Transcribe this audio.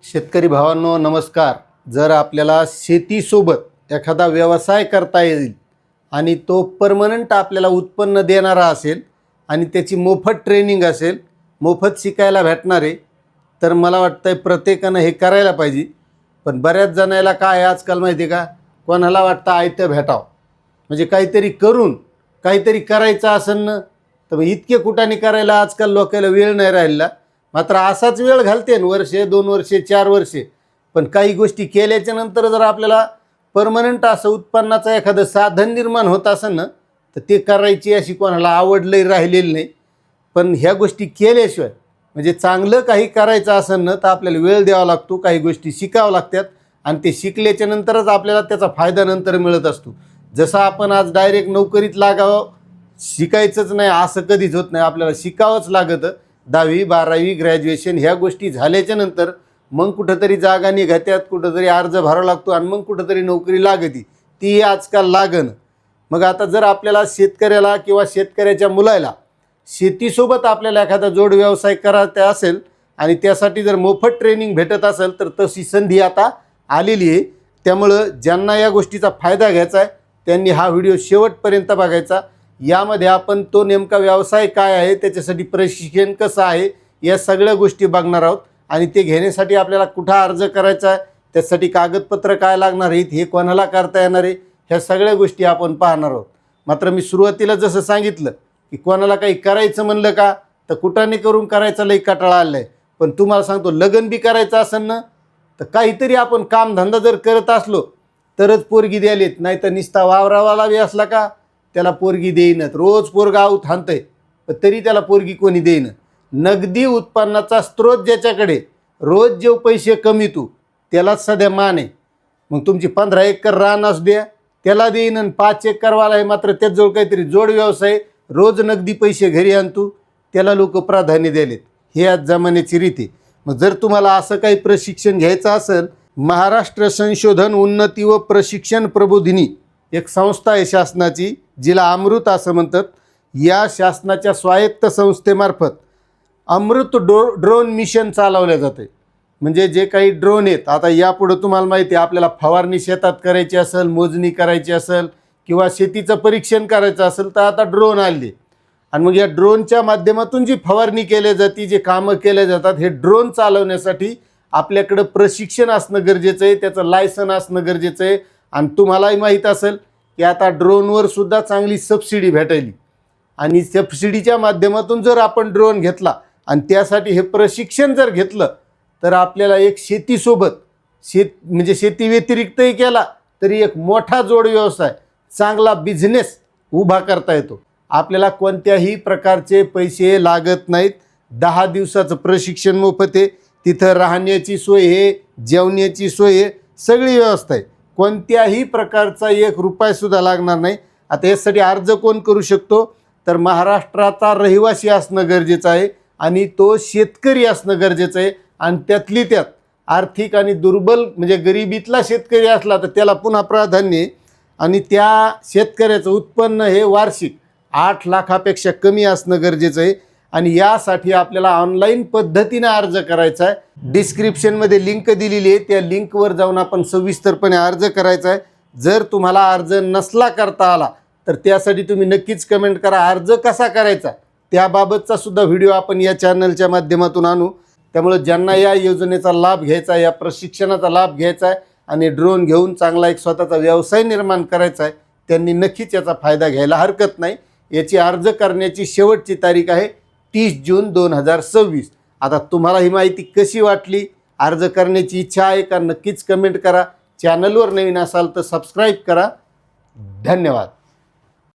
शेतकरी भावांनो नमस्कार। जर आपल्याला शेतीसोबत एखादा व्यवसाय करता येईल आणि तो परमनंट आपल्याला उत्पन्न देणारा असेल आणि त्याची मोफत ट्रेनिंग असेल, मोफत शिकायला भेटणार आहे, तर मला वाटतं प्रत्येकानं हे करायला पाहिजे। पण बऱ्याच जणांना काय आजकाल माहिती आहे का, कोणाला वाटतं आयतं भेटावं, म्हणजे काहीतरी करून काहीतरी करायचं असेल ना, तर इतके कुटाने करायला आजकाल लोकांना वेळ नाही राहिला। मात्र असाच वेळ घालते वर्षे 2 वर्षे 4 वर्षे, पण काही गोष्टी केल्याच्या नंतर जर आपल्याला परमनंट असं उत्पन्नाचं एखादं साधन निर्माण होत असेल ना, तर ते करायची अशी कोणाला आवडलंही राहिलेली नाही। पण ह्या गोष्टी केल्याशिवाय म्हणजे चांगलं काही करायचं असेल ना, तर आपल्याला वेळ द्यावा लागतो, काही गोष्टी शिकावं लागतात आणि ते शिकल्याच्या नंतरच आपल्याला त्याचा फायदा नंतर मिळत असतो। जसं आपण आज डायरेक्ट नोकरीत लागावं शिकायचंच नाही असं कधीच होत नाही, आपल्याला शिकावंच लागतं। 10वी 12वी ग्रॅज्युएशन ह्या गोष्टी झाल्याच्या नंतर मग कुठंतरी जागा निघत्यात, कुठंतरी अर्ज भरावा लागतो आणि मग कुठंतरी नोकरी लागती, ती आजकाल लागणं। मग आता जर आपल्याला शेतकऱ्याला किंवा शेतकऱ्याच्या मुलाला शेतीसोबत आपल्याला एखादा जोड व्यवसाय करायचा असेल आणि त्यासाठी जर मोफत ट्रेनिंग भेटत असेल, तर तशी संधी आता आलेली आहे। त्यामुळं ज्यांना या गोष्टीचा फायदा घ्यायचा आहे त्यांनी हा व्हिडिओ शेवटपर्यंत बघायचा। यामध्ये आपण तो नेमका व्यवसाय काय आहे, त्याच्यासाठी प्रशिक्षण कसं आहे, या सगळ्या गोष्टी बघणार आहोत। आणि ते घेण्यासाठी आपल्याला कुठं अर्ज करायचा आहे, त्यासाठी कागदपत्र काय लागणार आहेत, हे कोणाला करता येणार आहे, ह्या सगळ्या गोष्टी आपण पाहणार आहोत। मात्र मी सुरुवातीला जसं सांगितलं की कोणाला काही करायचं म्हणलं का तर कुटाने करून करायचं लई कंटाळा आलाय। पण तुम्हाला सांगतो लग्न बी करायचं असेल ना, तर काहीतरी आपण कामधंदा जर करत असलो तरच पोरगी द्यायलेत, नाही तर निस्ता वावरावाला बी असला का त्याला पोरगी देईनच। रोज पोरगा आऊत हाणतंय पण तरी त्याला पोरगी कोणी देईन। नगदी उत्पन्नाचा स्रोत ज्याच्याकडे रोज जेव पैसे कमीतू त्यालाच सध्या मान आहे। मग तुमची 15 एकर रान असू द्या त्याला देईन, आणि 5 एकरवाला आहे मात्र त्याचजवळ काहीतरी जोड व्यवसाय रोज नगदी पैसे घरी आणतो त्याला लोक प्राधान्य द्यालेत। हे आज जमान्याची रीती। मग जर तुम्हाला असं काही प्रशिक्षण घ्यायचं असेल, महाराष्ट्र संशोधन उन्नती व प्रशिक्षण प्रबोधिनी एक संस्था आहे शासनाची, जिला अमृत असं म्हणतात। या शासनाच्या स्वायत्त संस्थेमार्फत अमृत ड्रोन मिशन चालवलं जाते। म्हणजे जे काही ड्रोन आहेत, आता यापुढे तुम्हाला माहिती आहे आपल्याला फवारणी शेतात करायची असेल, मोजणी करायची असेल किंवा शेतीचं परीक्षण करायचं असेल तर आता ड्रोन आले। आणि मग या ड्रोनच्या माध्यमातून जी फवारणी केली जाते, जे कामं केले जातात, हे ड्रोन चालवण्यासाठी आपल्याकडं प्रशिक्षण असणं गरजेचं आहे, त्याचं लायसन असणं गरजेचं आहे। आणि तुम्हालाही माहीत असेल की आता ड्रोनवर सुद्धा चांगली सबसिडी भेटायली, आणि सबसिडीच्या माध्यमातून जर आपण ड्रोन घेतला आणि त्यासाठी हे प्रशिक्षण जर घेतलं तर आपल्याला एक शेतीसोबत म्हणजे शेती व्यतिरिक्तही केला तरी एक मोठा जोड व्यवसाय, चांगला बिझनेस उभा करता येतो। आपल्याला कोणत्याही प्रकारचे पैसे लागत नाहीत। 10 दिवसाचं प्रशिक्षण मोफत आहे, तिथं राहण्याची सोय आहे, जेवण्याची सोय आहे, सगळी व्यवस्था आहे, कोणत्याही प्रकारचा 1 रुपयासुद्धा लागणार नाही। आता यासाठी अर्ज कोण करू शकतो, तर महाराष्ट्राचा रहिवासी असणं गरजेचं आहे आणि तो शेतकरी असणं गरजेचं आहे। आणि त्यातली त्यात आर्थिक आणि दुर्बल म्हणजे गरिबीतला शेतकरी असला तर त्याला पुन्हा प्राधान्य आहे। आणि त्या शेतकऱ्याचं उत्पन्न हे वार्षिक 8 लाखापेक्षा कमी असणं गरजेचं आहे। आणि यासाठी आपल्याला ऑनलाईन पद्धतीने अर्ज करायचा आहे। डिस्क्रिप्शनमध्ये लिंक दिलेली आहे, त्या लिंकवर जाऊन आपण सविस्तरपणे अर्ज करायचा आहे। जर तुम्हाला अर्ज नसला करता आला तर त्यासाठी तुम्ही नक्कीच कमेंट करा, अर्ज कसा करायचा त्याबाबतचा सुद्धा व्हिडिओ आपण या चॅनलच्या माध्यमातून आणू। त्यामुळे ज्यांना या योजनेचा लाभ घ्यायचा आहे, या प्रशिक्षणाचा लाभ घ्यायचा आहे आणि ड्रोन घेऊन चांगला एक स्वतःचा व्यवसाय निर्माण करायचा आहे, त्यांनी नक्कीच याचा फायदा घ्यायला हरकत नाही। याची अर्ज करण्याची शेवटची तारीख आहे 30 जून 2026। आता तुम्हाला ही माहिती कशी वाटली, अर्ज करण्याची इच्छा आहे का, नक्कीच कमेंट करा। चॅनलवर नवीन असाल तर सबस्क्राईब करा। धन्यवाद।